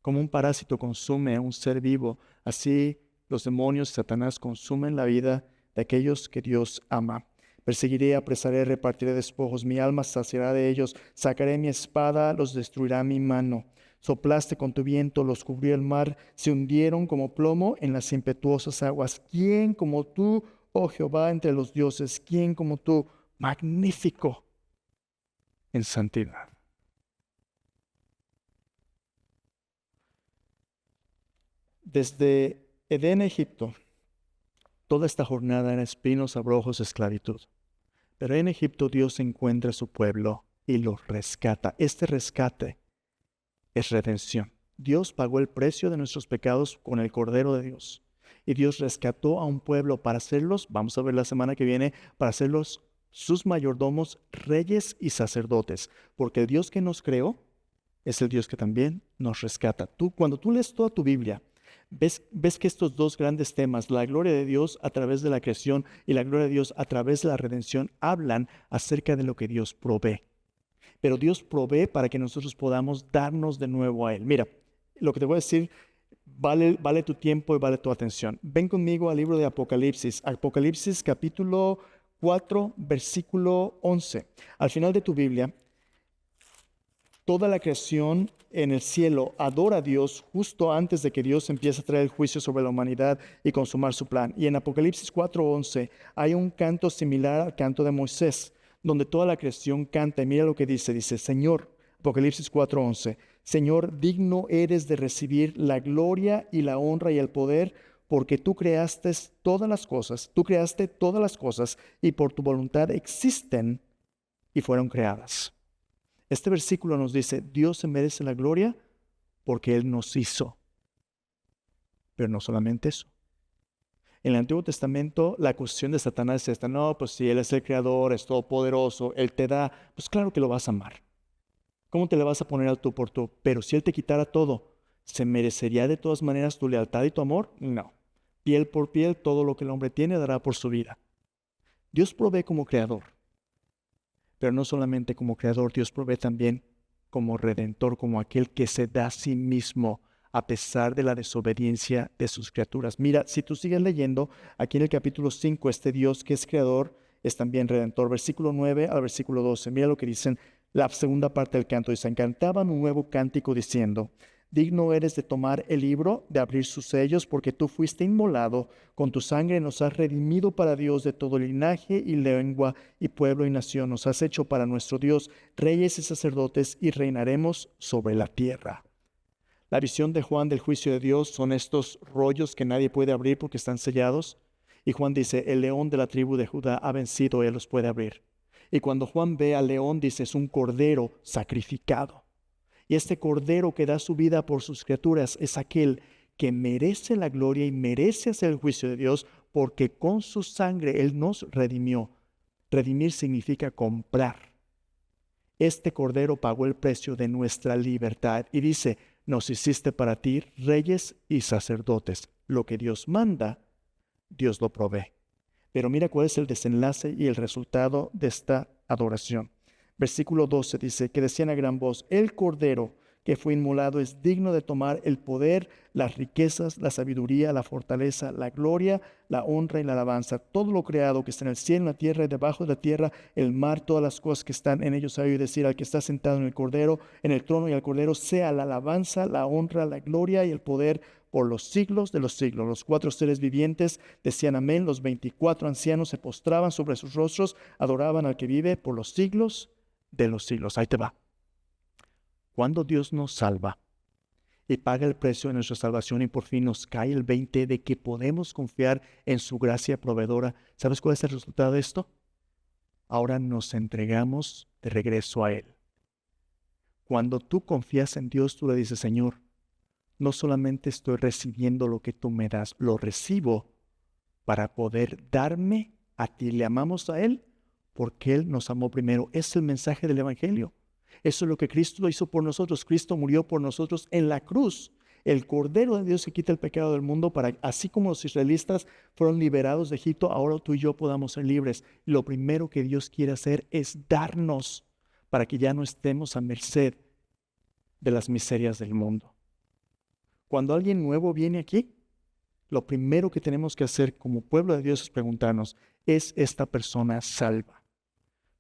Como un parásito consume a un ser vivo, así los demonios y Satanás consumen la vida de aquellos que Dios ama. Perseguiré, apresaré, repartiré despojos. Mi alma saciará de ellos. Sacaré mi espada, los destruirá mi mano. Soplaste con tu viento, los cubrió el mar, se hundieron como plomo en las impetuosas aguas. ¿Quién como tú, oh Jehová, entre los dioses? ¿Quién como tú, magnífico en santidad? Desde Edén, Egipto, toda esta jornada era espinos, abrojos, esclavitud. Pero en Egipto Dios encuentra a su pueblo y los rescata. Este rescate es redención. Dios pagó el precio de nuestros pecados con el Cordero de Dios. Y Dios rescató a un pueblo para hacerlos, vamos a ver la semana que viene, para hacerlos sus mayordomos, reyes y sacerdotes. Porque el Dios que nos creó es el Dios que también nos rescata. Cuando tú lees toda tu Biblia, ves que estos dos grandes temas, la gloria de Dios a través de la creación y la gloria de Dios a través de la redención, hablan acerca de lo que Dios provee. Pero Dios provee para que nosotros podamos darnos de nuevo a Él. Mira, lo que te voy a decir vale tu tiempo y vale tu atención. Ven conmigo al libro de Apocalipsis. Apocalipsis capítulo 4, versículo 11. Al final de tu Biblia, toda la creación en el cielo adora a Dios justo antes de que Dios empiece a traer el juicio sobre la humanidad y consumar su plan. Y en Apocalipsis 4:11 hay un canto similar al canto de Moisés, donde toda la creación canta. Y mira lo que dice: Señor, Apocalipsis 4:11, Señor, digno eres de recibir la gloria y la honra y el poder, porque tú creaste todas las cosas y por tu voluntad existen y fueron creadas. Este versículo nos dice: Dios se merece la gloria porque Él nos hizo. Pero no solamente eso. En el Antiguo Testamento la acusación de Satanás es esta: no, pues si Él es el creador, es todopoderoso, Él te da, pues claro que lo vas a amar. ¿Cómo te le vas a poner al tú por tú? Pero si Él te quitara todo, ¿se merecería de todas maneras tu lealtad y tu amor? No. Piel por piel, todo lo que el hombre tiene dará por su vida. Dios provee como creador. Pero no solamente como creador, Dios provee también como redentor, como aquel que se da a sí mismo a pesar de la desobediencia de sus criaturas. Mira, si tú sigues leyendo, aquí en el capítulo 5, este Dios que es creador es también redentor. Versículo 9 al versículo 12. Mira lo que dicen la segunda parte del canto. Dicen: cantaban un nuevo cántico diciendo: digno eres de tomar el libro, de abrir sus sellos, porque tú fuiste inmolado, con tu sangre nos has redimido para Dios de todo linaje y lengua y pueblo y nación. Nos has hecho para nuestro Dios reyes y sacerdotes y reinaremos sobre la tierra. La visión de Juan del juicio de Dios son estos rollos que nadie puede abrir porque están sellados. Y Juan dice, el león de la tribu de Judá ha vencido, él los puede abrir. Y cuando Juan ve al león, dice, es un cordero sacrificado. Y este cordero que da su vida por sus criaturas es aquel que merece la gloria y merece hacer el juicio de Dios, porque con su sangre él nos redimió. Redimir significa comprar. Este cordero pagó el precio de nuestra libertad y dice, nos hiciste para ti reyes y sacerdotes. Lo que Dios manda, Dios lo provee. Pero mira cuál es el desenlace y el resultado de esta adoración. Versículo 12 dice que decían a gran voz, el cordero que fue inmolado es digno de tomar el poder, las riquezas, la sabiduría, la fortaleza, la gloria, la honra y la alabanza. Todo lo creado que está en el cielo, en la tierra y debajo de la tierra, el mar, todas las cosas que están en ellos, hay decir al que está sentado en el cordero, en el trono y al cordero, sea la alabanza, la honra, la gloria y el poder por los siglos de los siglos. Los 4 seres vivientes decían amén, los 24 ancianos se postraban sobre sus rostros, adoraban al que vive por los siglos de los siglos. Ahí te va. Cuando Dios nos salva y paga el precio de nuestra salvación y por fin nos cae el 20 de que podemos confiar en su gracia proveedora, ¿sabes cuál es el resultado de esto? Ahora nos entregamos de regreso a Él. Cuando tú confías en Dios, tú le dices, Señor, no solamente estoy recibiendo lo que tú me das, lo recibo para poder darme a ti. Le amamos a Él porque Él nos amó primero. Es el mensaje del Evangelio. Eso es lo que Cristo hizo por nosotros. Cristo murió por nosotros en la cruz. El Cordero de Dios que quita el pecado del mundo para, así como los israelitas fueron liberados de Egipto, ahora tú y yo podamos ser libres. Lo primero que Dios quiere hacer es darnos para que ya no estemos a merced de las miserias del mundo. Cuando alguien nuevo viene aquí, lo primero que tenemos que hacer como pueblo de Dios es preguntarnos, ¿es esta persona salva?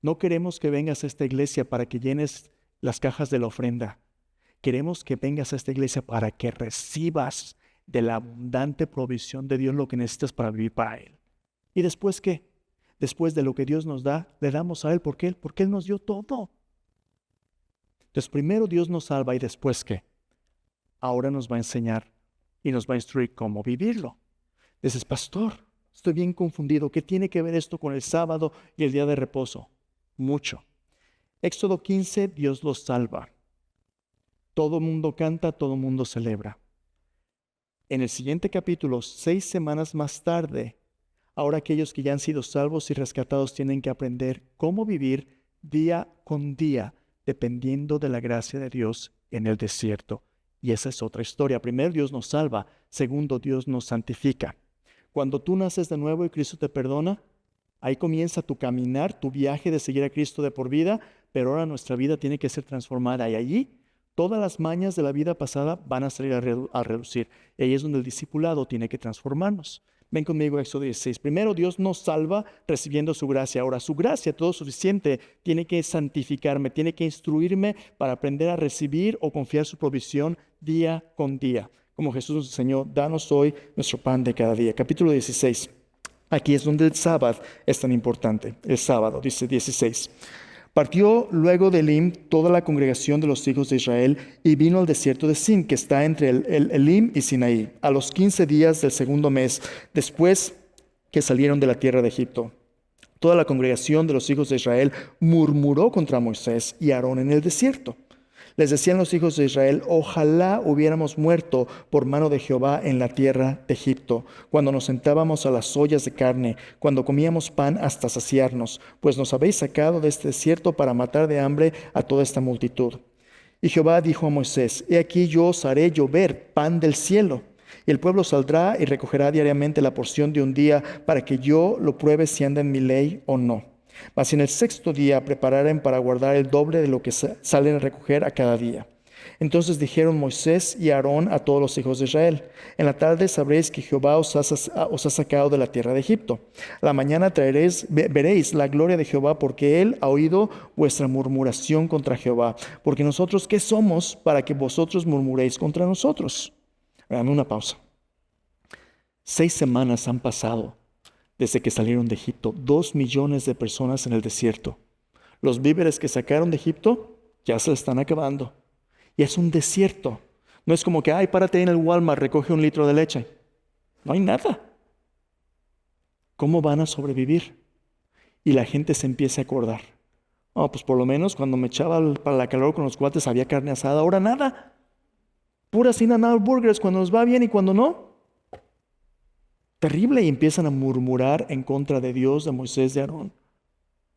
No queremos que vengas a esta iglesia para que llenes las cajas de la ofrenda. Queremos que vengas a esta iglesia para que recibas de la abundante provisión de Dios lo que necesitas para vivir para Él. ¿Y después qué? Después de lo que Dios nos da, le damos a Él. ¿Por qué? Porque Él nos dio todo. Entonces primero Dios nos salva y después ¿qué? Ahora nos va a enseñar y nos va a instruir cómo vivirlo. Dices, pastor, estoy bien confundido. ¿Qué tiene que ver esto con el sábado y el día de reposo? Mucho. Éxodo 15, Dios los salva. Todo mundo canta, todo mundo celebra. En el siguiente capítulo, 6 semanas más tarde, ahora aquellos que ya han sido salvos y rescatados tienen que aprender cómo vivir día con día, dependiendo de la gracia de Dios en el desierto. Y esa es otra historia. Primero, Dios nos salva. Segundo, Dios nos santifica. Cuando tú naces de nuevo y Cristo te perdona, ahí comienza tu caminar, tu viaje de seguir a Cristo de por vida, pero ahora nuestra vida tiene que ser transformada. Y allí todas las mañas de la vida pasada van a salir a relucir. Y ahí es donde el discipulado tiene que transformarnos. Ven conmigo a Éxodo 16. Primero Dios nos salva recibiendo su gracia. Ahora su gracia, todo suficiente, tiene que santificarme, tiene que instruirme para aprender a recibir o confiar su provisión día con día. Como Jesús nos enseñó, danos hoy nuestro pan de cada día. Capítulo 16. Aquí es donde el sábado es tan importante. El sábado, dice 16. Partió luego de Elim toda la congregación de los hijos de Israel y vino al desierto de Sin, que está entre el Elim y Sinaí, a los 15 días del segundo mes, después que salieron de la tierra de Egipto. Toda la congregación de los hijos de Israel murmuró contra Moisés y Aarón en el desierto. Les decían los hijos de Israel, ojalá hubiéramos muerto por mano de Jehová en la tierra de Egipto, cuando nos sentábamos a las ollas de carne, cuando comíamos pan hasta saciarnos, pues nos habéis sacado de este desierto para matar de hambre a toda esta multitud. Y Jehová dijo a Moisés, he aquí yo os haré llover pan del cielo, y el pueblo saldrá y recogerá diariamente la porción de un día, para que yo lo pruebe si anda en mi ley o no. Mas en el 6º día prepararán para guardar el doble de lo que salen a recoger a cada día. Entonces dijeron Moisés y Aarón a todos los hijos de Israel: en la tarde sabréis que Jehová os ha sacado de la tierra de Egipto. A la mañana veréis la gloria de Jehová, porque él ha oído vuestra murmuración contra Jehová. Porque nosotros, ¿qué somos para que vosotros murmuréis contra nosotros? Dame una pausa. 6 semanas han pasado desde que salieron de Egipto. 2 millones de personas en el desierto. Los víveres que sacaron de Egipto ya se le están acabando. Y es un desierto. No es como que, ay, párate en el Walmart, recoge 1 litro de leche. No hay nada. ¿Cómo van a sobrevivir? Y la gente se empieza a acordar. Oh, pues por lo menos cuando me echaba para la calor con los cuates había carne asada. Ahora nada. Puras In-N-Out Burgers cuando nos va bien y cuando no. Terrible. Y empiezan a murmurar en contra de Dios, de Moisés, de Aarón.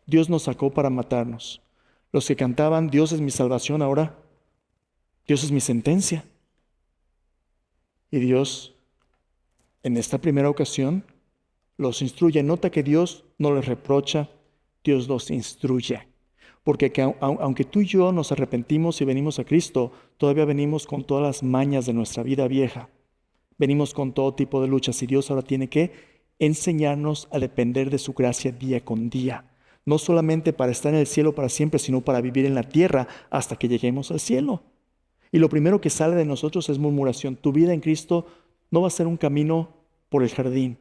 Dios nos sacó para matarnos. Los que cantaban, Dios es mi salvación, ahora Dios es mi sentencia. Y Dios, en esta primera ocasión, los instruye. Nota que Dios no les reprocha, Dios los instruye. Porque aunque tú y yo nos arrepentimos y venimos a Cristo, todavía venimos con todas las mañas de nuestra vida vieja. Venimos con todo tipo de luchas y Dios ahora tiene que enseñarnos a depender de su gracia día con día. No solamente para estar en el cielo para siempre, sino para vivir en la tierra hasta que lleguemos al cielo. Y lo primero que sale de nosotros es murmuración. Tu vida en Cristo no va a ser un camino por el jardín.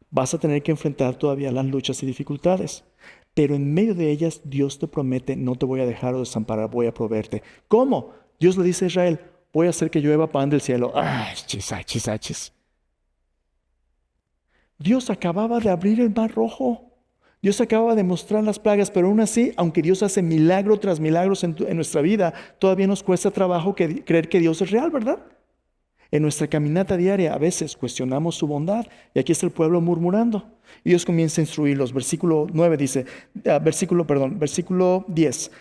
Vas a tener que enfrentar todavía las luchas y dificultades. Pero en medio de ellas, Dios te promete: no te voy a dejar o desamparar, voy a proveerte. ¿Cómo? Dios le dice a Israel: voy a hacer que llueva pan del cielo. ¡Ay, chis! Dios acababa de abrir el mar rojo. Dios acababa de mostrar las plagas, pero aún así, aunque Dios hace milagro tras milagros en nuestra vida, todavía nos cuesta trabajo creer que Dios es real, ¿verdad? En nuestra caminata diaria a veces cuestionamos su bondad, y aquí está el pueblo murmurando. Y Dios comienza a instruirlos. Versículo 9 dice, versículo 10.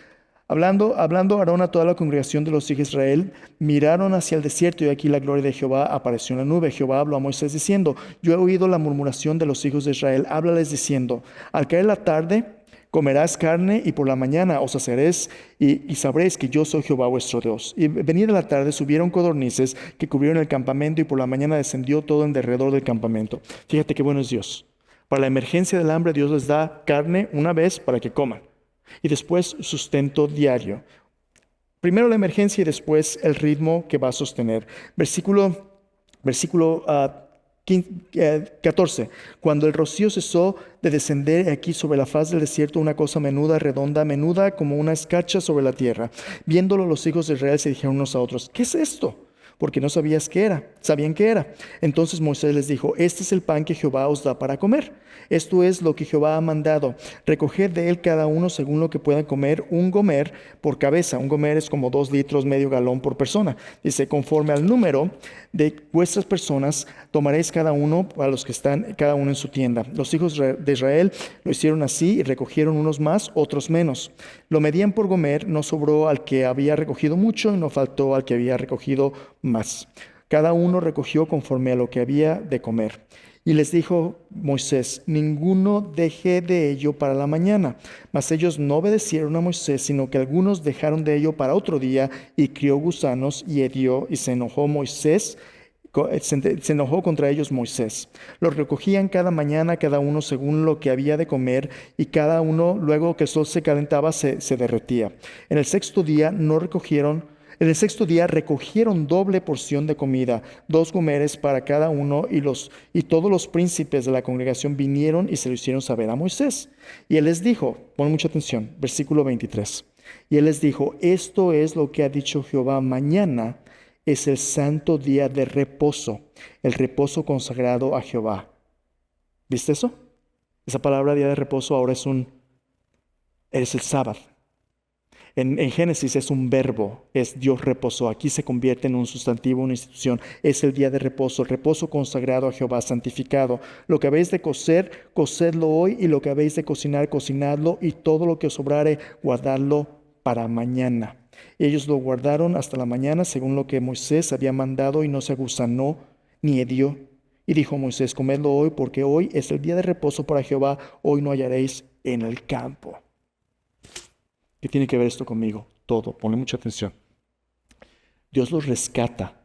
Hablando Aarón a toda la congregación de los hijos de Israel, miraron hacia el desierto y aquí la gloria de Jehová apareció en la nube. Jehová habló a Moisés diciendo: yo he oído la murmuración de los hijos de Israel, háblales diciendo: al caer la tarde comerás carne y por la mañana os asaréis y sabréis que yo soy Jehová vuestro Dios. Y venida la tarde subieron codornices que cubrieron el campamento y por la mañana descendió todo en derredor del campamento. Fíjate qué bueno es Dios. Para la emergencia del hambre Dios les da carne una vez para que coman. Y después sustento diario. Primero la emergencia y después el ritmo que va a sostener. Versículo 14. Cuando el rocío cesó de descender aquí sobre la faz del desierto una cosa menuda, redonda, menuda como una escarcha sobre la tierra. Viéndolo los hijos de Israel se dijeron unos a otros: ¿qué es esto? Porque no sabían qué era. Entonces Moisés les dijo: este es el pan que Jehová os da para comer. Esto es lo que Jehová ha mandado: recoged de él cada uno según lo que puedan comer, 1 gomer por cabeza. 1 gomer es como 2 litros, medio galón por persona. Dice: conforme al número de vuestras personas tomaréis cada uno, para los que están cada uno en su tienda. Los hijos de Israel lo hicieron así y recogieron unos más, otros menos. Lo medían por gomer, no sobró al que había recogido mucho y no faltó al que había recogido más. Cada uno recogió conforme a lo que había de comer. Y les dijo Moisés: ninguno deje de ello para la mañana. Mas ellos no obedecieron a Moisés, sino que algunos dejaron de ello para otro día, y crió gusanos y hedió, y se enojó contra ellos Moisés. Los recogían cada mañana, cada uno según lo que había de comer, y cada uno, luego que el sol se calentaba, se derretía. En el sexto día recogieron doble porción de comida, 2 gomeres para cada uno, y todos los príncipes de la congregación vinieron y se lo hicieron saber a Moisés. Y él les dijo, pon mucha atención, versículo 23. Y él les dijo: esto es lo que ha dicho Jehová: mañana es el santo día de reposo, el reposo consagrado a Jehová. ¿Viste eso? Esa palabra día de reposo ahora es el sábado. En Génesis es un verbo, es Dios reposó. Aquí se convierte en un sustantivo, una institución. Es el día de reposo, el reposo consagrado a Jehová, santificado. Lo que habéis de cocer, cocedlo hoy, y lo que habéis de cocinar, cocinadlo, y todo lo que os sobrare, guardadlo para mañana. Ellos lo guardaron hasta la mañana, según lo que Moisés había mandado, y no se agusanó ni hedió. Y dijo Moisés: comedlo hoy, porque hoy es el día de reposo para Jehová, hoy no hallaréis en el campo. ¿Qué tiene que ver esto conmigo? Todo. Ponle mucha atención. Dios los rescata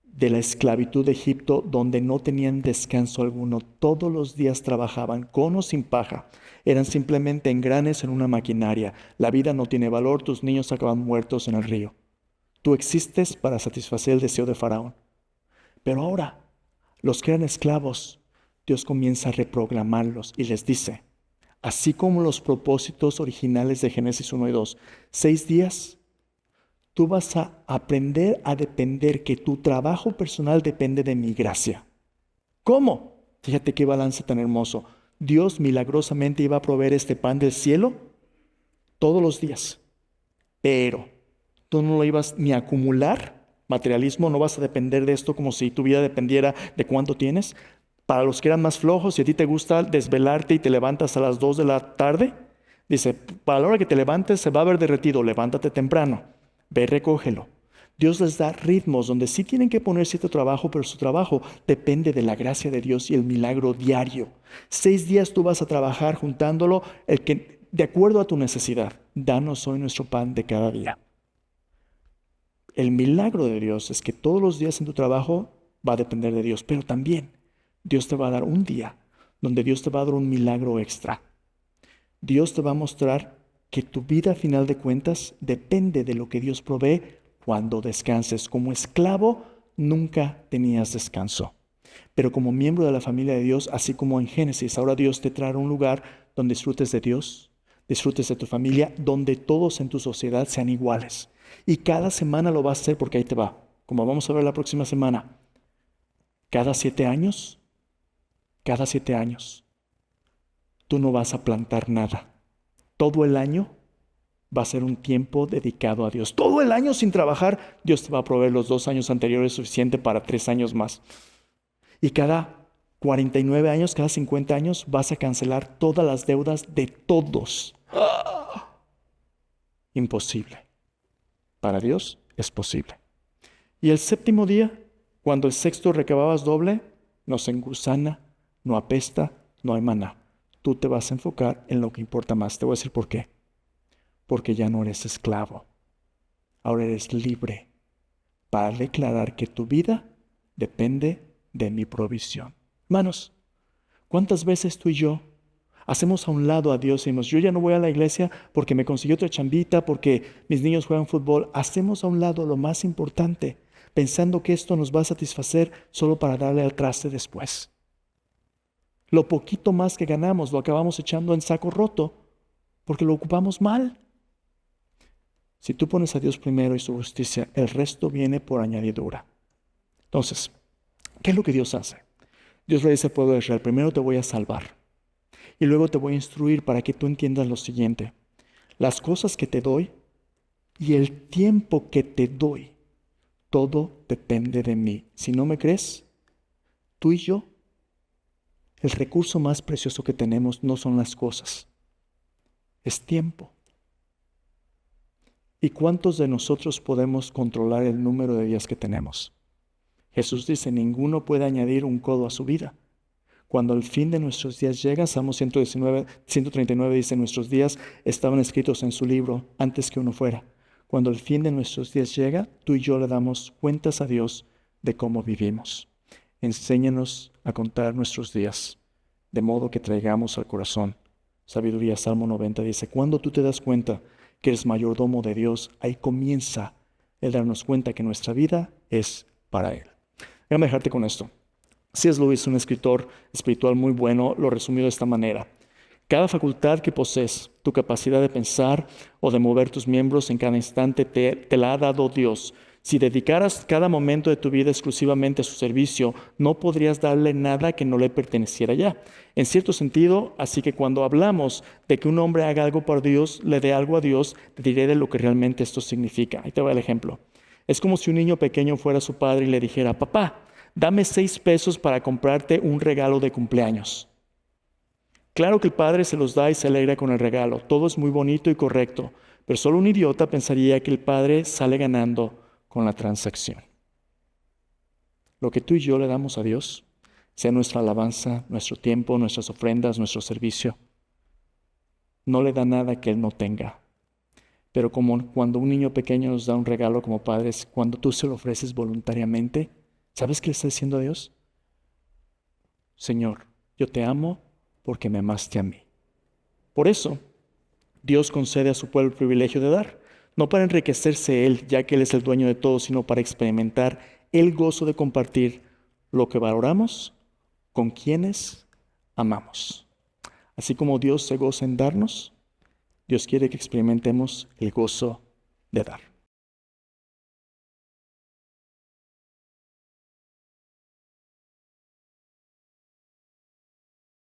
de la esclavitud de Egipto, donde no tenían descanso alguno. Todos los días trabajaban, con o sin paja. Eran simplemente engranes en una maquinaria. La vida no tiene valor, tus niños acaban muertos en el río. Tú existes para satisfacer el deseo de Faraón. Pero ahora, los que eran esclavos, Dios comienza a reprogramarlos y les dice, así como los propósitos originales de Génesis 1 y 2, 6 días, tú vas a aprender a depender, que tu trabajo personal depende de mi gracia. ¿Cómo? Fíjate qué balance tan hermoso. Dios milagrosamente iba a proveer este pan del cielo todos los días. Pero tú no lo ibas ni a acumular, materialismo, no vas a depender de esto como si tu vida dependiera de cuánto tienes. Para los que eran más flojos, si a ti te gusta desvelarte y te levantas a las 2 de la tarde, dice, para la hora que te levantes se va a haber derretido, levántate temprano. Ve, recógelo. Dios les da ritmos donde sí tienen que poner cierto trabajo, pero su trabajo depende de la gracia de Dios y el milagro diario. 6 días tú vas a trabajar juntándolo, de acuerdo a tu necesidad. Danos hoy nuestro pan de cada día. El milagro de Dios es que todos los días en tu trabajo va a depender de Dios, pero también Dios te va a dar un día donde Dios te va a dar un milagro extra. Dios te va a mostrar que tu vida, a final de cuentas, depende de lo que Dios provee cuando descanses. Como esclavo, nunca tenías descanso. Pero como miembro de la familia de Dios, así como en Génesis, ahora Dios te trae a un lugar donde disfrutes de Dios, disfrutes de tu familia, donde todos en tu sociedad sean iguales. Y cada semana lo vas a hacer, porque ahí te va. Como vamos a ver la próxima semana, cada 7 años, tú no vas a plantar nada. Todo el año va a ser un tiempo dedicado a Dios. Todo el año sin trabajar, Dios te va a proveer los 2 años anteriores suficiente para 3 años más. Y cada 49 años, cada 50 años, vas a cancelar todas las deudas de todos. ¡Ah! Imposible. Para Dios es posible. Y el 7º día, cuando el 6º recababas doble, no se engusana, no apesta, no hay maná. Tú te vas a enfocar en lo que importa más. Te voy a decir por qué. Porque ya no eres esclavo. Ahora eres libre para declarar que tu vida depende de mi provisión. Hermanos, ¿cuántas veces tú y yo hacemos a un lado a Dios y decimos, yo ya no voy a la iglesia porque me consiguió otra chambita, porque mis niños juegan fútbol? Hacemos a un lado lo más importante, pensando que esto nos va a satisfacer solo para darle al traste después. Lo poquito más que ganamos lo acabamos echando en saco roto porque lo ocupamos mal. Si tú pones a Dios primero y su justicia, el resto viene por añadidura. Entonces, ¿qué es lo que Dios hace? Dios le dice al pueblo de Israel, primero te voy a salvar y luego te voy a instruir para que tú entiendas lo siguiente. Las cosas que te doy y el tiempo que te doy, todo depende de mí. Si no me crees, tú y yo, el recurso más precioso que tenemos no son las cosas, es tiempo. ¿Y cuántos de nosotros podemos controlar el número de días que tenemos? Jesús dice, ninguno puede añadir un codo a su vida. Cuando el fin de nuestros días llega, Salmo 139 dice, nuestros días estaban escritos en su libro antes que uno fuera. Cuando el fin de nuestros días llega, tú y yo le damos cuentas a Dios de cómo vivimos. Enséñanos a contar nuestros días, de modo que traigamos al corazón sabiduría. Salmo 90 dice, cuando tú te das cuenta que eres mayordomo de Dios, ahí comienza el darnos cuenta que nuestra vida es para Él. Déjame dejarte con esto. C.S. Lewis, un escritor espiritual muy bueno, lo resumió de esta manera. Cada facultad que posees, tu capacidad de pensar o de mover tus miembros en cada instante, te la ha dado Dios. Si dedicaras cada momento de tu vida exclusivamente a su servicio, no podrías darle nada que no le perteneciera ya. En cierto sentido, así que cuando hablamos de que un hombre haga algo por Dios, le dé algo a Dios, te diré de lo que realmente esto significa. Ahí te va el ejemplo. Es como si un niño pequeño fuera a su padre y le dijera, papá, dame 6 pesos para comprarte un regalo de cumpleaños. Claro que el padre se los da y se alegra con el regalo. Todo es muy bonito y correcto, pero solo un idiota pensaría que el padre sale ganando con la transacción. Lo que tú y yo le damos a Dios, sea nuestra alabanza, nuestro tiempo, nuestras ofrendas, nuestro servicio, no le da nada que Él no tenga. Pero como cuando un niño pequeño nos da un regalo como padres, cuando tú se lo ofreces voluntariamente, ¿sabes qué le está diciendo a Dios? Señor, yo te amo porque me amaste a mí. Por eso, Dios concede a su pueblo el privilegio de dar, no para enriquecerse Él, ya que Él es el dueño de todo, sino para experimentar el gozo de compartir lo que valoramos con quienes amamos. Así como Dios se goza en darnos, Dios quiere que experimentemos el gozo de dar.